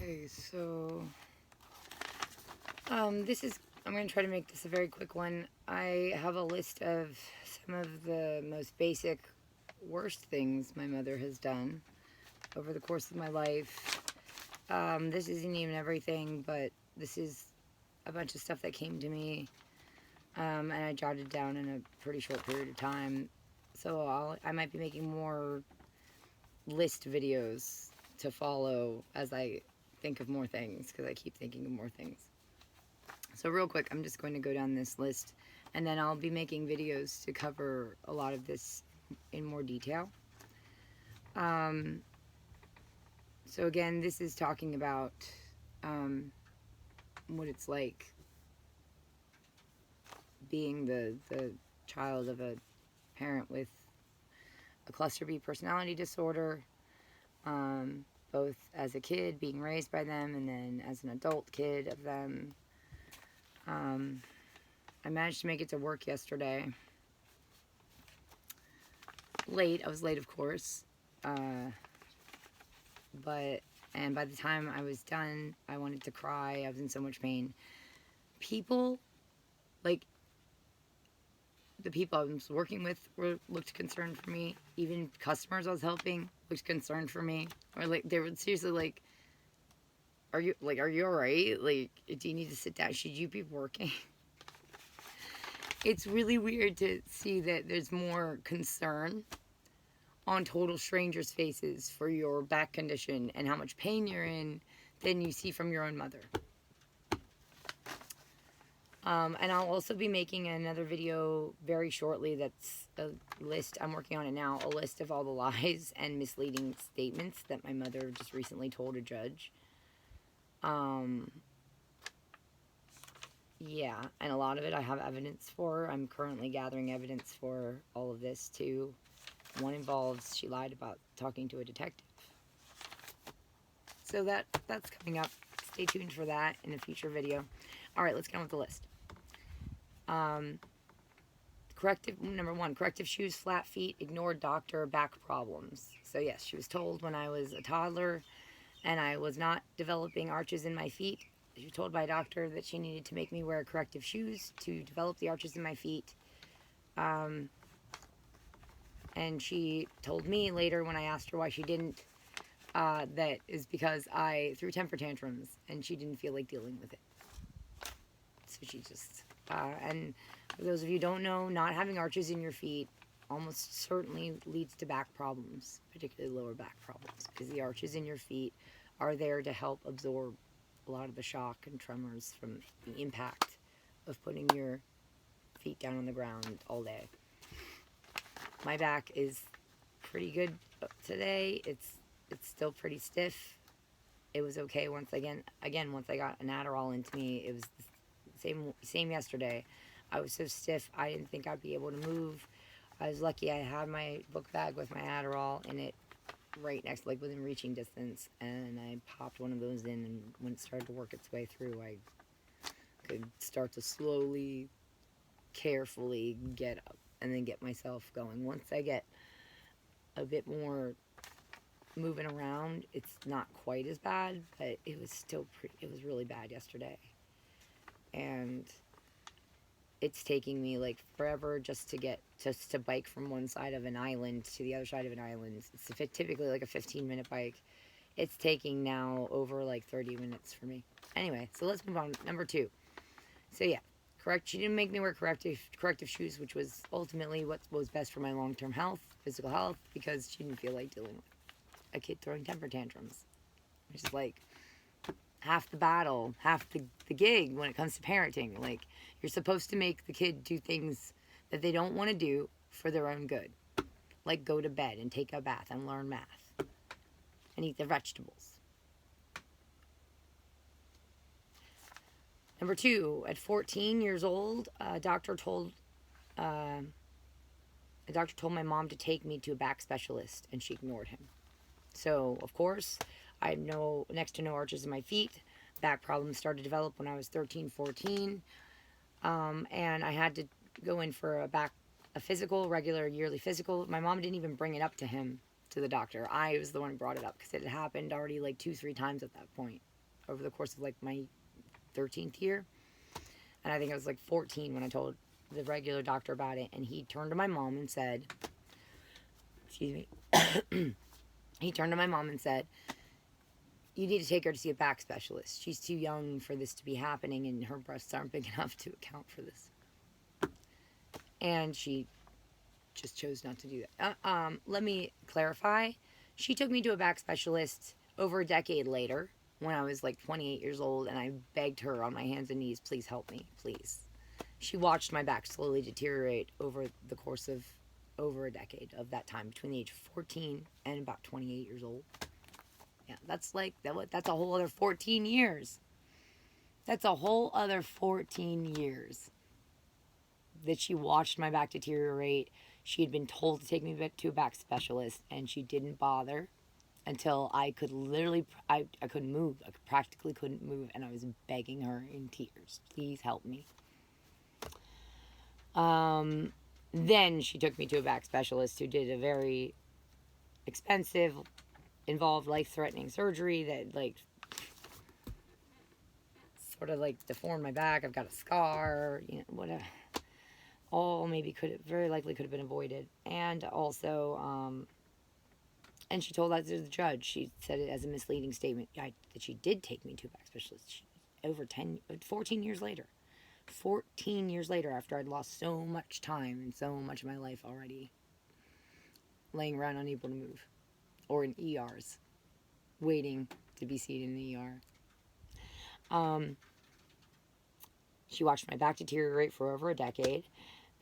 Okay, so I'm going to try to make this a very quick one. I have a list of some of the most basic, worst things my mother has done over the course of my life. This isn't even everything, but this is a bunch of stuff that came to me, and I jotted down in a pretty short period of time. So I might be making more list videos to follow as I think of more things, because I keep thinking of more things. So real quick, I'm just going to go down this list, and then I'll be making videos to cover a lot of this in more detail. So again, this is talking about what it's like being the child of a parent with a cluster B personality disorder, both as a kid, being raised by them, and then as an adult kid of them. I managed to make it to work yesterday. Late. I was late, of course. And by the time I was done, I wanted to cry. I was in so much pain. People, like, the people I was working with looked concerned for me. Even customers I was helping looked concerned for me. Or, like, they were seriously like, are you all right? Like, do you need to sit down? Should you be working? It's really weird to see that there's more concern on total strangers' faces for your back condition and how much pain you're in than you see from your own mother. And I'll also be making another video very shortly that's a list, I'm working on it now, a list of all the lies and misleading statements that my mother just recently told a judge. Yeah, and a lot of it I have evidence for. I'm currently gathering evidence for all of this too. One involves she lied about talking to a detective. So that's coming up. Stay tuned for that in a future video. Alright, let's get on with the list. Number 1, corrective shoes, flat feet, ignored doctor, back problems. So yes, she was told when I was a toddler and I was not developing arches in my feet. She was told by a doctor that she needed to make me wear corrective shoes to develop the arches in my feet. And she told me later when I asked her why she didn't, that is because I threw temper tantrums and she didn't feel like dealing with it. So she just, and for those of you who don't know, not having arches in your feet almost certainly leads to back problems, particularly lower back problems, because the arches in your feet are there to help absorb a lot of the shock and tremors from the impact of putting your feet down on the ground all day. My back is pretty good today. It's still pretty stiff. It was okay once I got an Adderall into me. It was the same yesterday. I was so stiff I didn't think I'd be able to move. I was lucky I had my book bag with my Adderall in it right next, like within reaching distance, and I popped one of those in, and when it started to work its way through, I could start to slowly, carefully get up and then get myself going. Once I get a bit more moving around, it's not quite as bad, but it was still it was really bad yesterday. And it's taking me like forever just to bike from one side of an island to the other side of an island. It's typically like a 15-minute bike. It's taking now over like 30 minutes for me. Anyway, so let's move on. Number 2. So yeah, she didn't make me wear corrective shoes, which was ultimately what was best for my long-term health, physical health, because she didn't feel like dealing with a kid throwing temper tantrums, which is like half the battle, half the gig when it comes to parenting. Like, you're supposed to make the kid do things that they don't want to do for their own good. Like go to bed and take a bath and learn math and eat their vegetables. Number 2, at 14 years old, a doctor told my mom to take me to a back specialist, and she ignored him. So, of course, I had next to no arches in my feet. Back problems started to develop when I was 13, 14. And I had to go in for a physical, regular yearly physical. My mom didn't even bring it up to the doctor. I was the one who brought it up because it had happened already like 2-3 times at that point. over the course of like my 13th year. And I think I was like 14 when I told the regular doctor about it. And he turned to my mom and said, excuse me, he turned to my mom and said, you need to take her to see a back specialist. She's too young for this to be happening, and her breasts aren't big enough to account for this. And she just chose not to do that. Let me clarify. She took me to a back specialist over a decade later when I was like 28 years old, and I begged her on my hands and knees, please help me, please. She watched my back slowly deteriorate over the course of over a decade of that time, between the age of 14 and about 28 years old. Yeah, that's a whole other 14 years. That's a whole other 14 years that she watched my back deteriorate. She had been told to take me back to a back specialist, and she didn't bother until I could literally, I couldn't move. I practically couldn't move, and I was begging her in tears, please help me. Then she took me to a back specialist who did a very expensive, involved, life-threatening surgery that, like, sort of, like, deformed my back. I've got a scar, you know, whatever. All maybe very likely could have been avoided. And also, and she told that to the judge. She said it as a misleading statement that she did take me to a back specialist over 14 years later. 14 years later, after I'd lost so much time and so much of my life already laying around unable to move, or in ERs, waiting to be seen in the ER. She watched my back deteriorate for over a decade.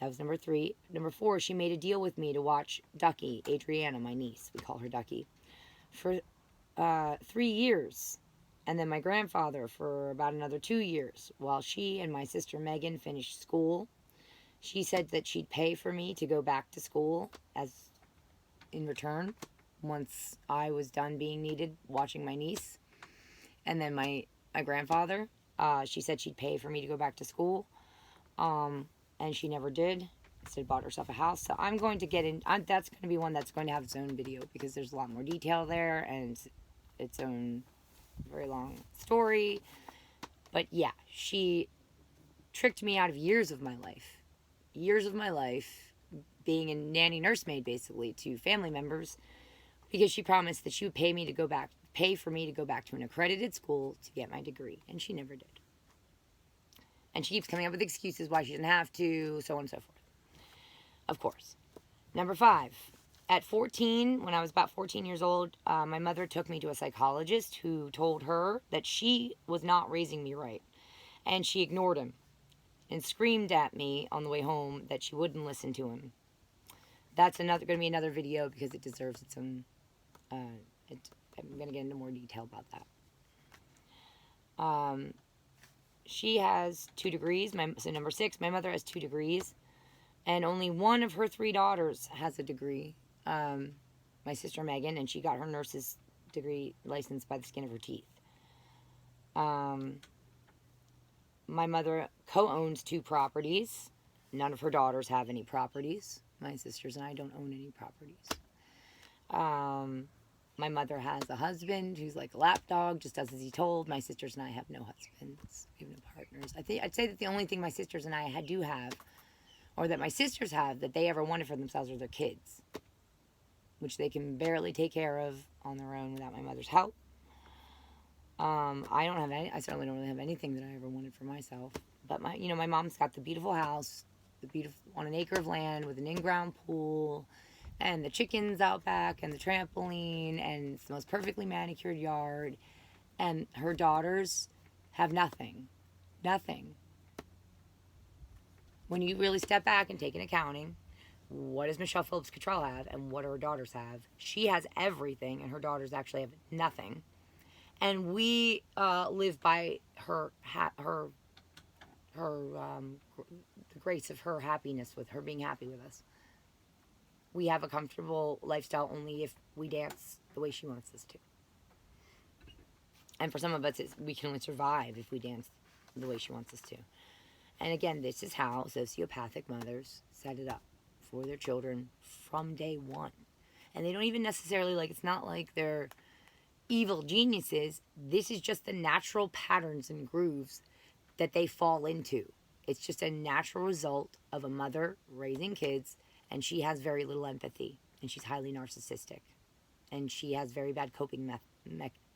That was number 3. Number 4, she made a deal with me to watch Ducky, Adriana, my niece, we call her Ducky, for 3 years. And then my grandfather for about another 2 years, while she and my sister Megan finished school. She said that she'd pay for me to go back to school as in return once I was done being needed watching my niece. And then my grandfather, she said she'd pay for me to go back to school. And she never did. Instead bought herself a house. So I'm going to get in, that's going to be one that's going to have its own video, because there's a lot more detail there and its own very long story. But yeah, she tricked me out of years of my life. Years of my life being a nanny nursemaid, basically, to family members, because she promised that she would pay for me to go back to an accredited school to get my degree. And she never did. And she keeps coming up with excuses why she didn't have to, so on and so forth. Of course. Number 5. At 14, when I was about 14 years old, my mother took me to a psychologist who told her that she was not raising me right. And she ignored him and screamed at me on the way home that she wouldn't listen to him. That's going to be another video, because it deserves its own... I'm going to get into more detail about that. She has 2 degrees. So number 6, my mother has 2 degrees. And only one of her 3 daughters has a degree. My sister Megan, and she got her nurse's degree license by the skin of her teeth. My mother co-owns 2 properties. None of her daughters have any properties. My sisters and I don't own any properties. My mother has a husband who's like a lapdog, just does as he's told. My sisters and I have no husbands. We have no partners. I'd say that the only thing my sisters and I do have, or that my sisters have, that they ever wanted for themselves are their kids, which they can barely take care of on their own without my mother's help. I certainly don't really have anything that I ever wanted for myself. But my mom's got the beautiful house, on an acre of land with an in-ground pool, and the chickens out back, and the trampoline, and it's the most perfectly manicured yard. And her daughters have nothing. Nothing. When you really step back and take an accounting, what does Michelle Phillips-Cottrell have, and what do her daughters have? She has everything, and her daughters actually have nothing. And we live by the grace of her happiness, with her being happy with us. We have a comfortable lifestyle only if we dance the way she wants us to. And for some of us, we can only survive if we dance the way she wants us to. And again, this is how sociopathic mothers set it up for their children from day one. And they don't even necessarily, it's not like they're evil geniuses, this is just the natural patterns and grooves that they fall into. It's just a natural result of a mother raising kids, and she has very little empathy, and she's highly narcissistic, and she has very bad coping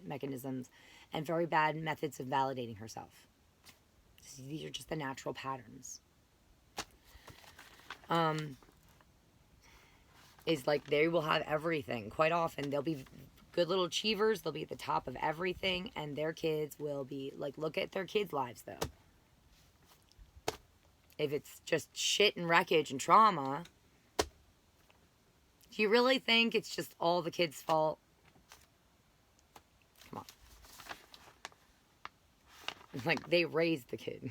mechanisms and very bad methods of validating herself. These are just the natural patterns. Is like they will have everything. Quite often, they'll be good little achievers. They'll be at the top of everything, and their kids will be like, look at their kids' lives, though. If it's just shit and wreckage and trauma, do you really think it's just all the kid's fault? Come on. It's like they raised the kid.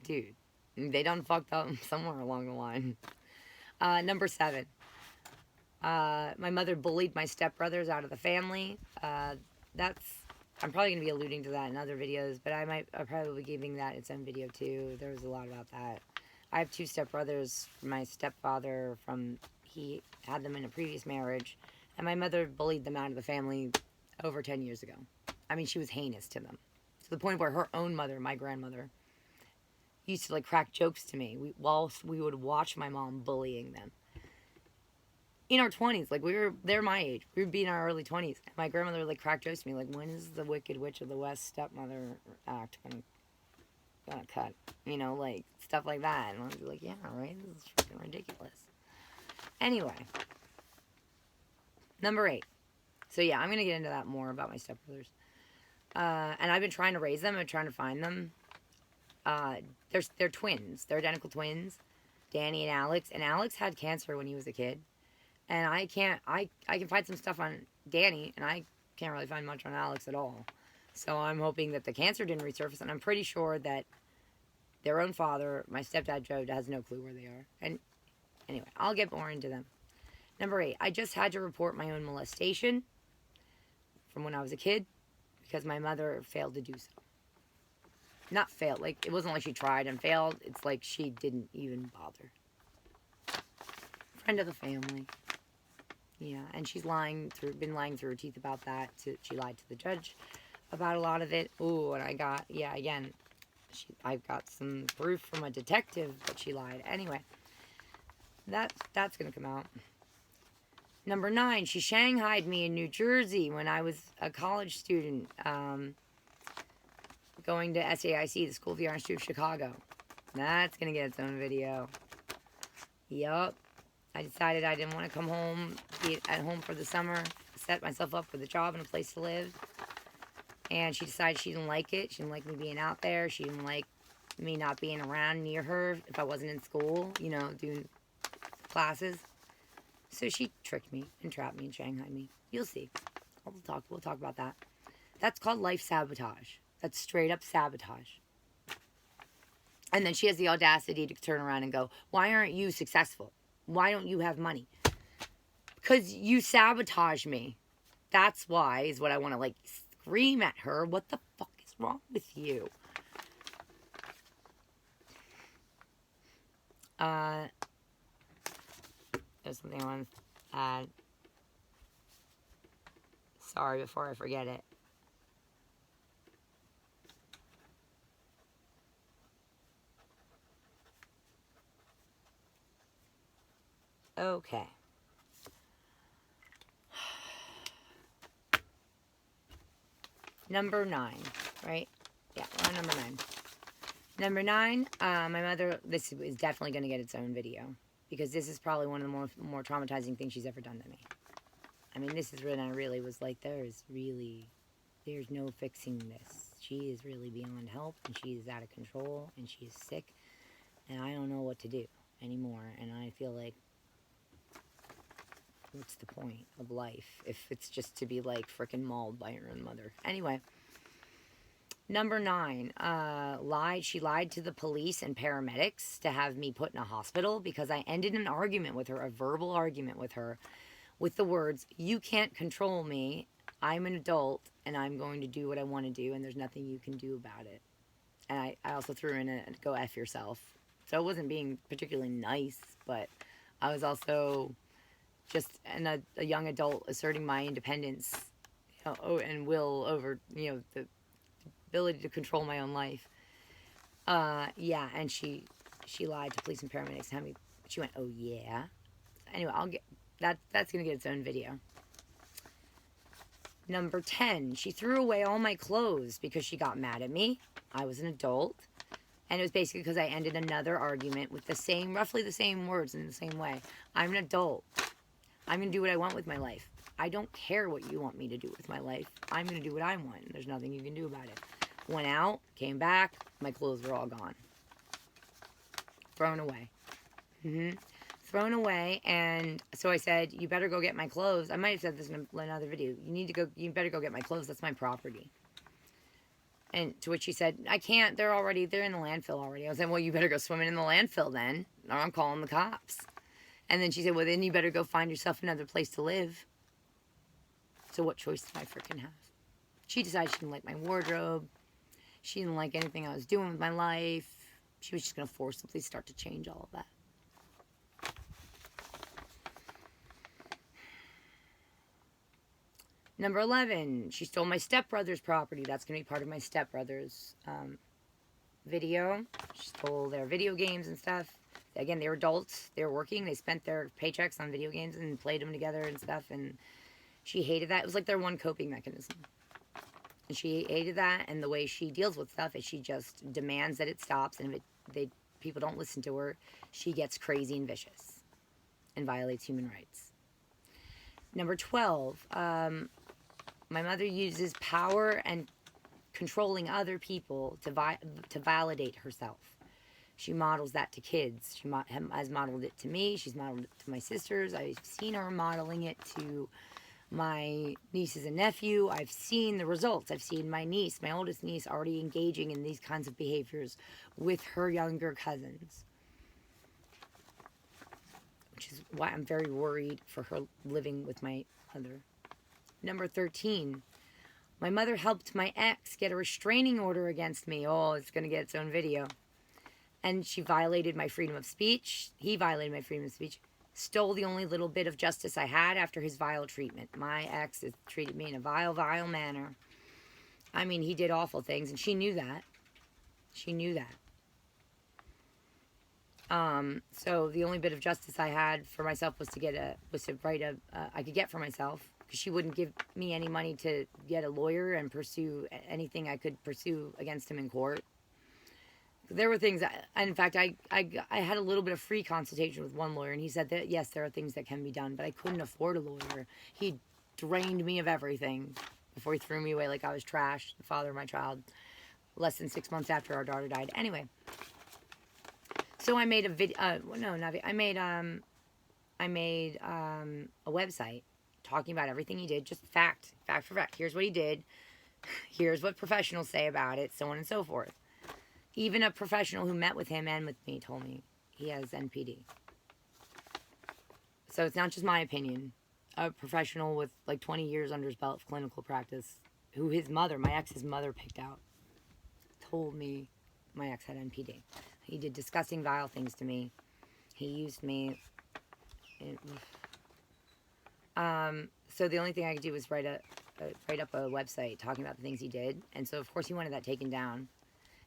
Dude, they done fucked up somewhere along the line. Number 7. My mother bullied my stepbrothers out of the family. I'm probably going to be alluding to that in other videos, but I'll probably be giving that its own video too. There was a lot about that. I have 2 stepbrothers. My stepfather, he had them in a previous marriage, and my mother bullied them out of the family over 10 years ago. I mean, she was heinous to them. To the point where her own mother, my grandmother, used to like crack jokes to me whilst we would watch my mom bullying them. In our 20s, like they're my age. We would be in our early 20s. And my grandmother would like crack jokes to me, like, when is the Wicked Witch of the West stepmother act gonna cut? You know, like stuff like that. And I'd be like, yeah, right? This is freaking ridiculous. Anyway, number 8. So yeah, I'm gonna get into that more about my stepbrothers. And I've been trying to raise them. I'm trying to find them. They're twins. They're identical twins, Danny and Alex. And Alex had cancer when he was a kid. And I can find some stuff on Danny, and I can't really find much on Alex at all. So I'm hoping that the cancer didn't resurface, and I'm pretty sure that their own father, my stepdad Joe, has no clue where they are. And anyway, I'll get more into them. Number 8, I just had to report my own molestation from when I was a kid because my mother failed to do so. Not failed, like it wasn't like she tried and failed. It's like she didn't even bother. Friend of the family. Yeah, and she's been lying through her teeth about that. She lied to the judge about a lot of it. Ooh, and I've got some proof from a detective that she lied. Anyway, that's gonna come out. Number 9, she shanghaied me in New Jersey when I was a college student, going to SAIC, the School of the Art Institute of Chicago. That's gonna get its own video. Yup. I decided I didn't want to come home, be at home for the summer, set myself up with a job and a place to live. And she decided she didn't like it. She didn't like me being out there. She didn't like me not being around near her if I wasn't in school, doing classes. So she tricked me and trapped me and shanghaied me. You'll see. We'll talk about that. That's called life sabotage. That's straight up sabotage. And then she has the audacity to turn around and go, why aren't you successful? Why don't you have money? Because you sabotage me. That's why, is what I want to, like, scream at her. What the fuck is wrong with you? There's something I want to add. Sorry, before I forget it. Okay. Number 9, right? Yeah, we're on number 9. Number 9, my mother, this is definitely going to get its own video. Because this is probably one of the more traumatizing things she's ever done to me. I mean, this is when I really was like, there's no fixing this. She is really beyond help, and she is out of control, and she is sick, and I don't know what to do anymore. And I feel like, what's the point of life if it's just to be like freaking mauled by your own mother? Anyway, number 9, she lied to the police and paramedics to have me put in a hospital because I ended an argument with her, a verbal argument with her, with the words, you can't control me, I'm an adult, and I'm going to do what I want to do, and there's nothing you can do about it. And I also threw in a go F yourself. So it wasn't being particularly nice, but I was also just a young adult asserting my independence, and will over, the ability to control my own life. Yeah, and she lied to police and paramedics. She went, oh yeah. Anyway, I'll get that. That's gonna get its own video. Number 10, she threw away all my clothes because she got mad at me. I was an adult. And it was basically because I ended another argument with roughly the same words in the same way. I'm an adult. I'm going to do what I want with my life. I don't care what you want me to do with my life. I'm going to do what I want. There's nothing you can do about it. Went out, came back, my clothes were all gone. Thrown away. Thrown away, and so I said, you better go get my clothes. I might have said this in another video. You better go get my clothes. That's my property. And to which she said, I can't. They're in the landfill already. I was like, well, you better go swimming in the landfill then, or I'm calling the cops. And then she said, well, then you better go find yourself another place to live. So what choice did I freaking have? She decided she didn't like my wardrobe. She didn't like anything I was doing with my life. She was just going to forcibly start to change all of that. Number 11, she stole my stepbrother's property. That's going to be part of my stepbrother's video. She stole their video games and stuff. Again, they were adults. They were working. They spent their paychecks on video games and played them together and stuff. And she hated that. It was like their one coping mechanism. And she hated that. And the way she deals with stuff is she just demands that it stops. And if people don't listen to her, she gets crazy and vicious and violates human rights. Number 12, my mother uses power and controlling other people to validate herself. She models that to kids. She has modeled it to me. She's modeled it to my sisters. I've seen her modeling it to my nieces and nephew. I've seen the results. I've seen my oldest niece, already engaging in these kinds of behaviors with her younger cousins. Which is why I'm very worried for her living with my mother. Number 13, my mother helped my ex get a restraining order against me. Oh, it's going to get its own video. And she violated my freedom of speech. He violated my freedom of speech. Stole the only little bit of justice I had after his vile treatment. My ex has treated me in a vile, vile manner. I mean, he did awful things, and she knew that. She knew that. So the only bit of justice I had for myself was to write I could get for myself, because she wouldn't give me any money to get a lawyer and pursue anything I could pursue against him in court. There were things, in fact, I had a little bit of free consultation with one lawyer, and he said that, yes, there are things that can be done, but I couldn't afford a lawyer. He drained me of everything before he threw me away like I was trash, the father of my child, less than 6 months after our daughter died. Anyway. So I made a video, I made a website talking about everything he did, just fact for fact. Here's what he did. Here's what professionals say about it, so on and so forth. Even a professional who met with him and with me told me he has NPD. So it's not just my opinion. A professional with like 20 years under his belt of clinical practice, who my ex's mother picked out, told me my ex had NPD. He did disgusting, vile things to me. He used me. So the only thing I could do was write up a website talking about the things he did. And so, of course, he wanted that taken down.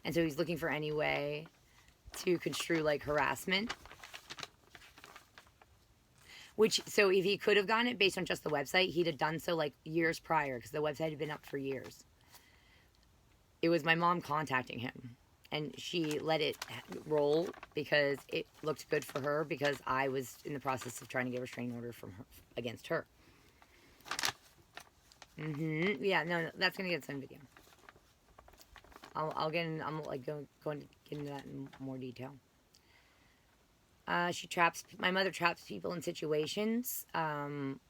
And so he's looking for any way to construe, like, harassment. So if he could have gotten it based on just the website, he'd have done so, like, years prior, because the website had been up for years. It was my mom contacting him. And she let it roll because it looked good for her, because I was in the process of trying to get a restraining order against her. Yeah, no, that's going to get its own video. I'll get in, I'm like going to get into that in more detail. My mother traps people in situations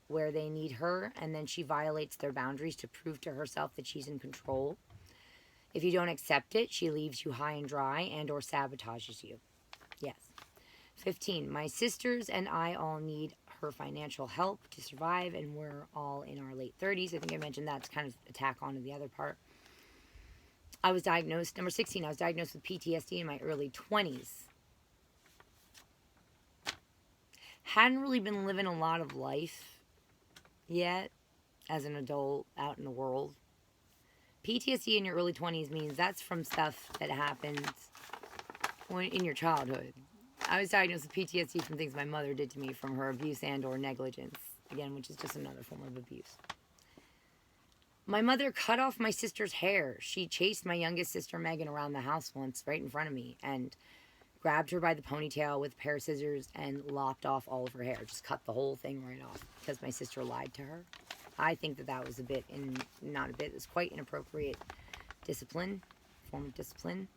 where they need her, and then she violates their boundaries to prove to herself that she's in control. If you don't accept it, she leaves you high and dry and or sabotages you. Yes. 15, my sisters and I all need her financial help to survive, and we're all in our late 30s. I think I mentioned that's kind of a tack on to the other part. Number 16, I was diagnosed with PTSD in my early 20s. Hadn't really been living a lot of life yet. as an adult out in the world. PTSD in your early 20s means that's from stuff that happened in your childhood. I was diagnosed with PTSD from things my mother did to me from her abuse and or negligence. Again, which is just another form of abuse. My mother cut off my sister's hair. She chased my youngest sister, Megan, around the house once right in front of me and grabbed her by the ponytail with a pair of scissors and lopped off all of her hair. Just cut the whole thing right off because my sister lied to her. I think that was a bit, not a bit, it's quite inappropriate form of discipline.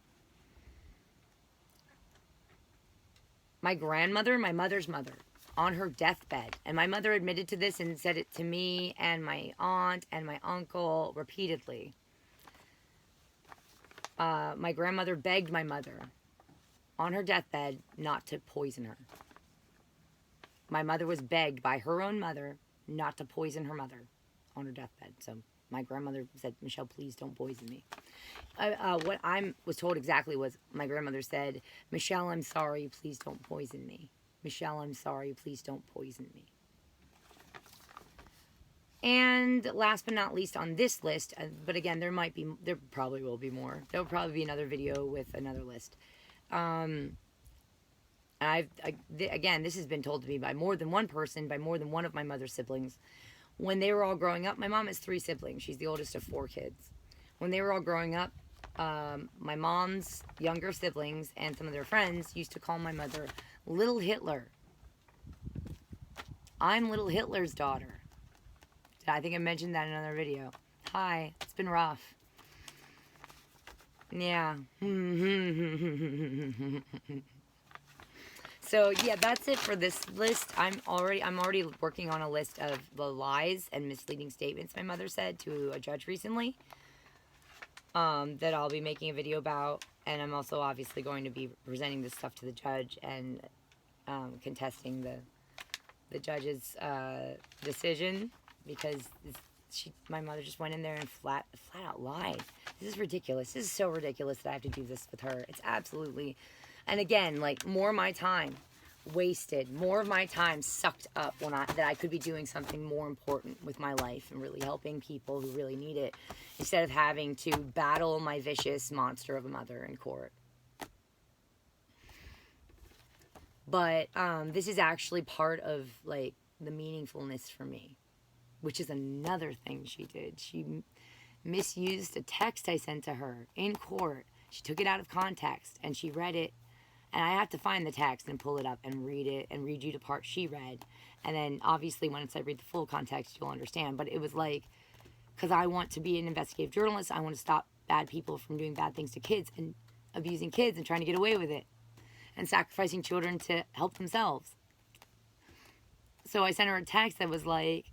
My grandmother, my mother's mother, on her deathbed, and my mother admitted to this and said it to me and my aunt and my uncle repeatedly. My grandmother begged my mother on her deathbed not to poison her. My mother was begged by her own mother not to poison her mother on her deathbed. So my grandmother said, Michelle, please don't poison me. What I was told exactly was my grandmother said, Michelle, I'm sorry, please don't poison me. Michelle, I'm sorry, please don't poison me. And last but not least on this list, but again, there probably will be more. There will probably be another video with another list. Again, this has been told to me by more than one person, by more than one of my mother's siblings. When they were all growing up, my mom has 3 siblings. She's the oldest of 4 kids. When they were all growing up, my mom's younger siblings and some of their friends used to call my mother Little Hitler. I'm Little Hitler's daughter. I think I mentioned that in another video. Hi, it's been rough. Yeah. So yeah, that's it for this list. I'm already working on a list of the lies and misleading statements my mother said to a judge recently. That I'll be making a video about, and I'm also obviously going to be presenting this stuff to the judge and contesting the judge's decision because my mother just went in there and flat out lied. This is ridiculous. This is so ridiculous that I have to do this with her. It's absolutely, and again, like more of my time wasted, more of my time sucked up that I could be doing something more important with my life and really helping people who really need it instead of having to battle my vicious monster of a mother in court. But this is actually part of like the meaningfulness for me, which is another thing she did. She misused a text I sent to her in court. She took it out of context and she read it. And I have to find the text and pull it up and read it and read you the part she read. And then obviously once I read the full context, you'll understand. But it was like, because I want to be an investigative journalist. I want to stop bad people from doing bad things to kids and abusing kids and trying to get away with it. And sacrificing children to help themselves. So I sent her a text that was like,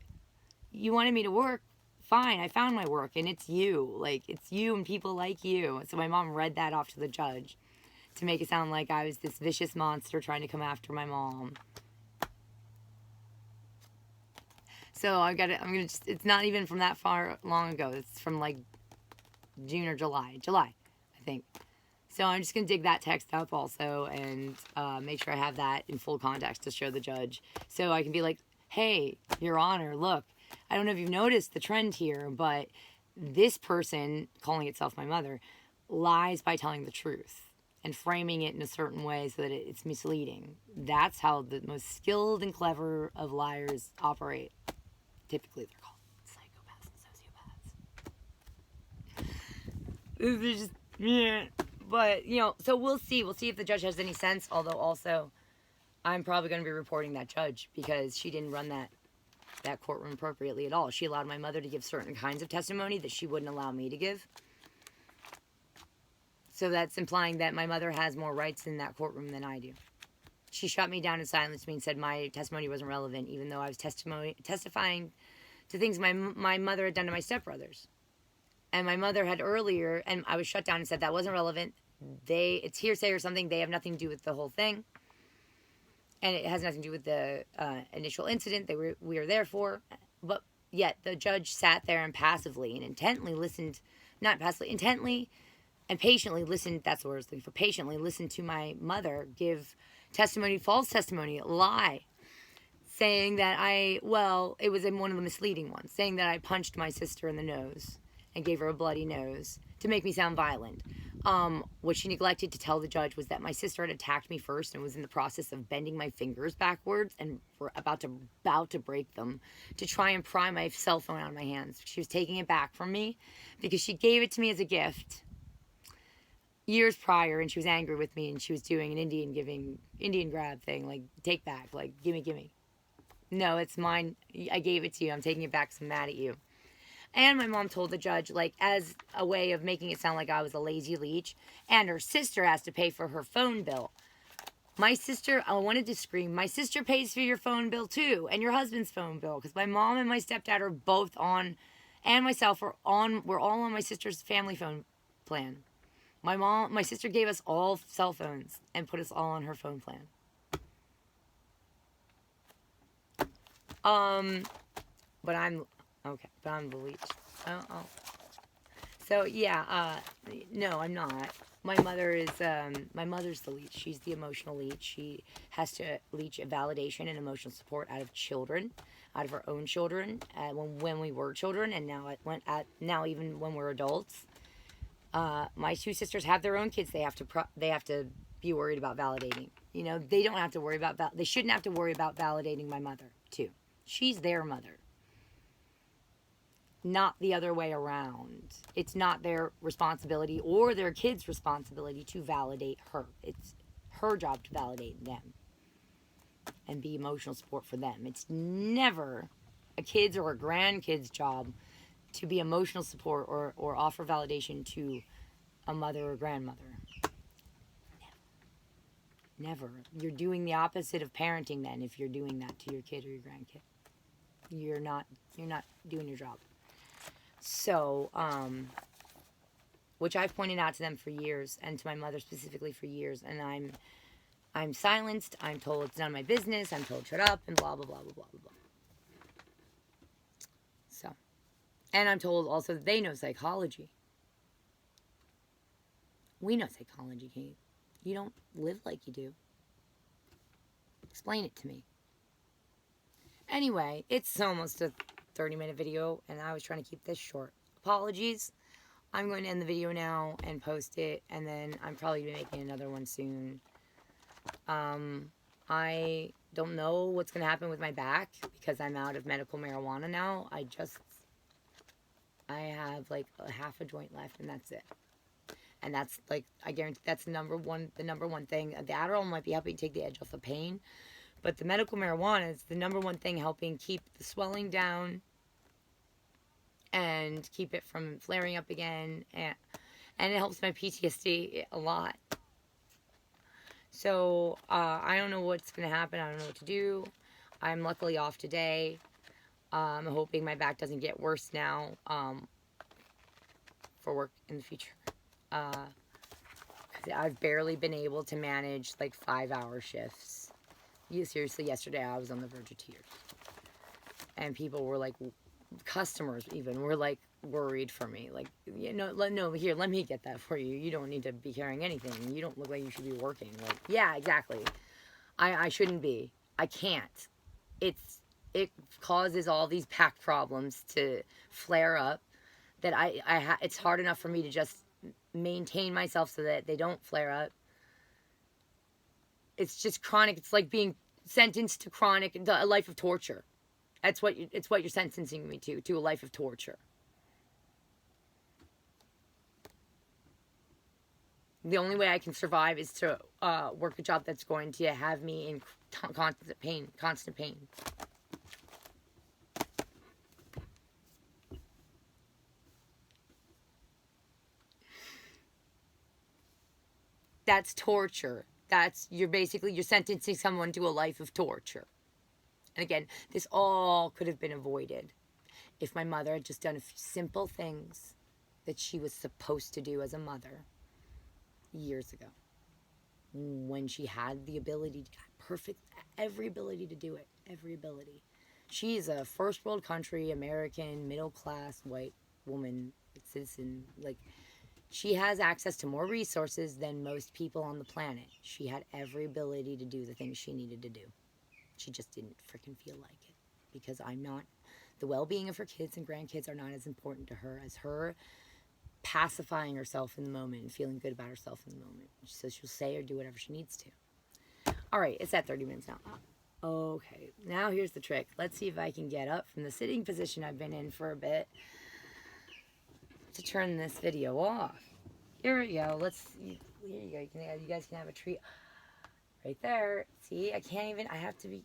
you wanted me to work? Fine, I found my work. And it's you. Like, it's you and people like you. So my mom read that off to the judge to make it sound like I was this vicious monster trying to come after my mom. So it's not even from that far long ago. It's from like June or July, I think. So I'm just going to dig that text up also and make sure I have that in full context to show the judge. So I can be like, hey, Your Honor, look, I don't know if you've noticed the trend here, but this person, calling itself my mother, lies by telling the truth and framing it in a certain way so that it's misleading. That's how the most skilled and clever of liars operate. Typically, they're called psychopaths and sociopaths. This is just, yeah. But, so we'll see. We'll see if the judge has any sense. Although, also, I'm probably going to be reporting that judge because she didn't run that courtroom appropriately at all. She allowed my mother to give certain kinds of testimony that she wouldn't allow me to give. So that's implying that my mother has more rights in that courtroom than I do. She shut me down and silenced me and said my testimony wasn't relevant, even though I was testifying to things my mother had done to my stepbrothers. And my mother had earlier, and I was shut down and said that wasn't relevant. It's hearsay or something. They have nothing to do with the whole thing. And it has nothing to do with the initial incident we were there for. But yet the judge sat there and passively and intently listened, not passively, intently and patiently listened, that's the word I was looking for, patiently listened to my mother give testimony, false testimony, lie, saying that it was in one of the misleading ones, saying that I punched my sister in the nose and gave her a bloody nose to make me sound violent. What she neglected to tell the judge was that my sister had attacked me first and was in the process of bending my fingers backwards and were about to break them to try and pry my cell phone out of my hands. She was taking it back from me because she gave it to me as a gift years prior, and she was angry with me, and she was doing an Indian grab thing, like, take back, like, gimme. No, it's mine. I gave it to you. I'm taking it back because I'm mad at you. And my mom told the judge, like, as a way of making it sound like I was a lazy leech, and her sister has to pay for her phone bill. My sister, I wanted to scream, my sister pays for your phone bill too, and your husband's phone bill, because my mom and my stepdad are both on, and myself we're all on my sister's family phone plan. My sister gave us all cell phones and put us all on her phone plan. But I'm the leech. Oh. So yeah, no, I'm not. My mother's the leech. She's the emotional leech. She has to leech validation and emotional support out of children, out of her own children, when we were children, and now even when we're adults. My two sisters have their own kids. They have to be worried about validating. You know, they don't have to worry about they shouldn't have to worry about validating my mother too. She's their mother, not the other way around. It's not their responsibility or their kids' responsibility to validate her. It's her job to validate them and be emotional support for them. It's never a kid's or a grandkid's job to be emotional support or offer validation to a mother or grandmother. Never. You're doing the opposite of parenting then if you're doing that to your kid or your grandkid. You're not doing your job. So, which I've pointed out to them for years, and to my mother specifically for years, and I'm silenced, I'm told it's none of my business, I'm told shut up, and blah, blah, blah, blah, blah, blah. So, and I'm told also that they know psychology. We know psychology, Kate. You don't live like you do. Explain it to me. Anyway, it's almost a 30-minute video, and I was trying to keep this short. Apologies. I'm going to end the video now and post it, and then I'm probably going to be making another one soon. I don't know what's going to happen with my back because I'm out of medical marijuana now. I have like a half a joint left, and that's it. And that's like, I guarantee that's the number one thing. The Adderall might be helping take the edge off the pain, but the medical marijuana is the number one thing helping keep the swelling down and keep it from flaring up again. And it helps my PTSD a lot. So, I don't know what's going to happen. I don't know what to do. I'm luckily off today. I'm hoping my back doesn't get worse now, for work in the future. I've barely been able to manage like 5-hour shifts. Seriously, yesterday I was on the verge of tears. And people were like, customers even were like worried for me. Like, no, here, let me get that for you. You don't need to be carrying anything. You don't look like you should be working. Like, yeah, exactly. I shouldn't be. I can't. It causes all these back problems to flare up that it's hard enough for me to just maintain myself so that they don't flare up. It's just chronic. It's like being sentenced to a life of torture. It's what you're sentencing me to a life of torture. The only way I can survive is to work a job that's going to have me in constant pain. That's torture. You're sentencing someone to a life of torture. And again, this all could have been avoided if my mother had just done a few simple things that she was supposed to do as a mother years ago. When she had the ability every ability to do it. Every ability. She's a first world country, American, middle class, white woman, citizen. Like, she has access to more resources than most people on the planet. She had every ability to do the things she needed to do. She just didn't freaking feel like it because I'm not, the well-being of her kids and grandkids are not as important to her as her pacifying herself in the moment and feeling good about herself in the moment. So she'll say or do whatever she needs to. All right, it's at 30 minutes now. Okay, now here's the trick. Let's see if I can get up from the sitting position I've been in for a bit to turn this video off. Here we go. Here you go. You guys can have a treat right there. See, I can't even, I have to be,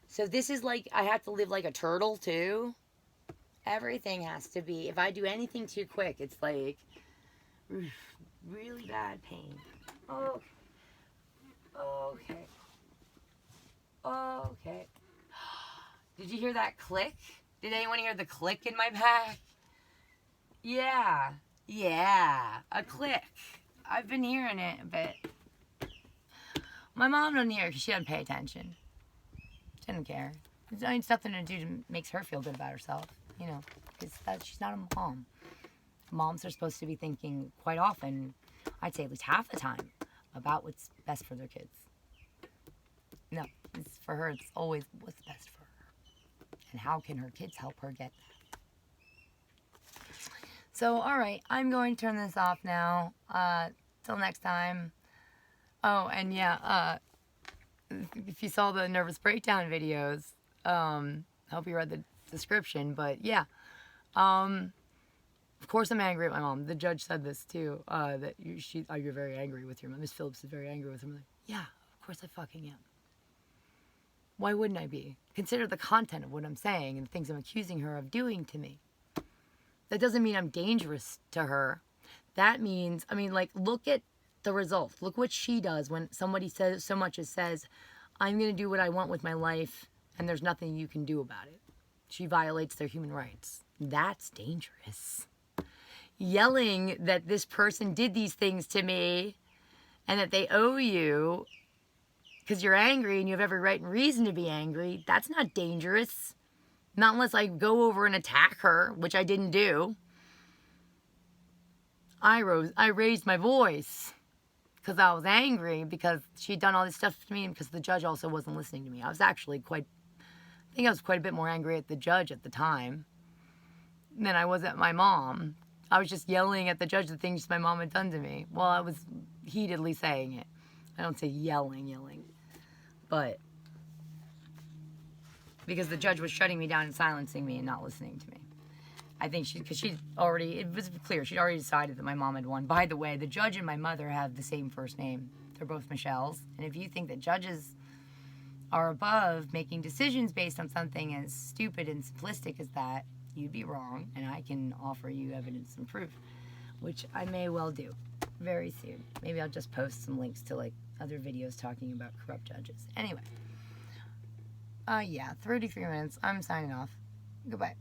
so this is like, I have to live like a turtle too. Everything has to be, if I do anything too quick, it's like really bad pain. Oh, okay. Okay. Did you hear that click? Did anyone hear the click in my back? Yeah. Yeah. A click. I've been hearing it a bit. My mom doesn't hear it because she doesn't pay attention. She didn't care. It's nothing to do to makes her feel good about herself, you know, because she's not a mom. Moms are supposed to be thinking quite often, I'd say at least half the time, about what's best for their kids. No, it's for her, it's always what's best for her. And how can her kids help her get that? So, alright, I'm going to turn this off now. Till next time. Oh, and yeah, if you saw the nervous breakdown videos, I hope you read the description, but yeah. Of course I'm angry at my mom. The judge said this too, that you're very angry with your mom. Miss Phillips is very angry with her. I'm like, yeah, of course I fucking am. Why wouldn't I be? Consider the content of what I'm saying and the things I'm accusing her of doing to me. That doesn't mean I'm dangerous to her. That means, I mean, like, look at the results. Look what she does when somebody says so much as says, I'm going to do what I want with my life and there's nothing you can do about it. She violates their human rights. That's dangerous. Yelling that this person did these things to me and that they owe you because you're angry and you have every right and reason to be angry, that's not dangerous. Not unless I go over and attack her, which I didn't do. I raised my voice because I was angry because she'd done all this stuff to me and because the judge also wasn't listening to me. I was actually I think I was quite a bit more angry at the judge at the time than I was at my mom. I was just yelling at the judge the things my mom had done to me. Well, I was heatedly saying it. I don't say yelling. But because the judge was shutting me down and silencing me and not listening to me. I think it was clear, she'd already decided that my mom had won. By the way, the judge and my mother have the same first name. They're both Michelles. And if you think that judges are above making decisions based on something as stupid and simplistic as that, you'd be wrong. And I can offer you evidence and proof, which I may well do very soon. Maybe I'll just post some links to like other videos talking about corrupt judges. Anyway. Yeah, 33 minutes. I'm signing off. Goodbye.